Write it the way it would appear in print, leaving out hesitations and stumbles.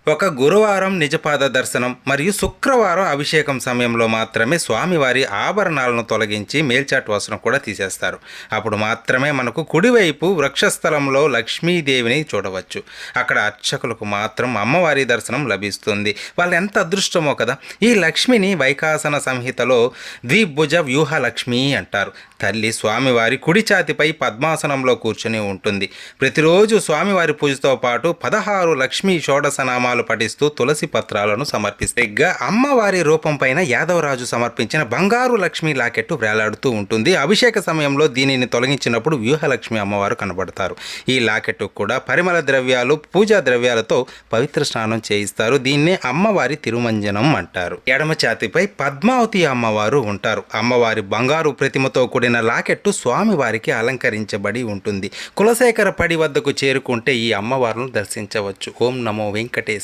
ఒక గురువారం నిజపాద దర్శనం మరియు శుక్రవారం అభిషేకం సమయంలో మాత్రమే స్వామివారి ఆభరణాలను తొలగించి మేల్చాటు వస్త్రం కూడా తీసేస్తారు. అప్పుడు మాత్రమే మనకు కుడివైపు వృక్షస్థలంలో లక్ష్మీదేవిని చూడవచ్చు. అక్కడ అర్చకులకు మాత్రం అమ్మవారి దర్శనం లభిస్తుంది. వాళ్ళు ఎంత అదృష్టమో కదా. ఈ లక్ష్మిని వైఖాసన సంహితలో ద్విభుజ వ్యూహ లక్ష్మి అంటారు. తల్లి స్వామివారి కుడి ఛాతిపై పద్మాసనంలో కూర్చుని ఉంటుంది. ప్రతిరోజు స్వామివారి పూజతో పాటు 16 లక్ష్మీ షోడశనామాలు పఠిస్తూ తులసి పత్రాలను సమర్పిస్తే అమ్మవారి రూపం పైన యాదవరాజు సమర్పించిన బంగారు లక్ష్మీ లాకెట్టు వేలాడుతూ ఉంటుంది. అభిషేక సమయంలో దీనిని తొలగించినప్పుడు వ్యూహలక్ష్మి అమ్మవారు కనబడతారు. ఈ లాకెట్టు కూడా పరిమళ ద్రవ్యాలు, పూజా ద్రవ్యాలతో పవిత్ర స్నానం చేయిస్తారు. దీన్నే అమ్మవారి తిరుమంజనం అంటారు. ఎడమ ఛాతిపై పద్మావతి అమ్మవారు ఉంటారు. అమ్మవారి బంగారు ప్రతిమతో కూడిన లాకెట్టు స్వామివారికి అలంకరించబడి ఉంటుంది. కులశేఖర పడి వద్దకు చేరుకుంటే ఈ అమ్మవారిని దర్శించవచ్చు. ఓం నమో వెంకటేశ.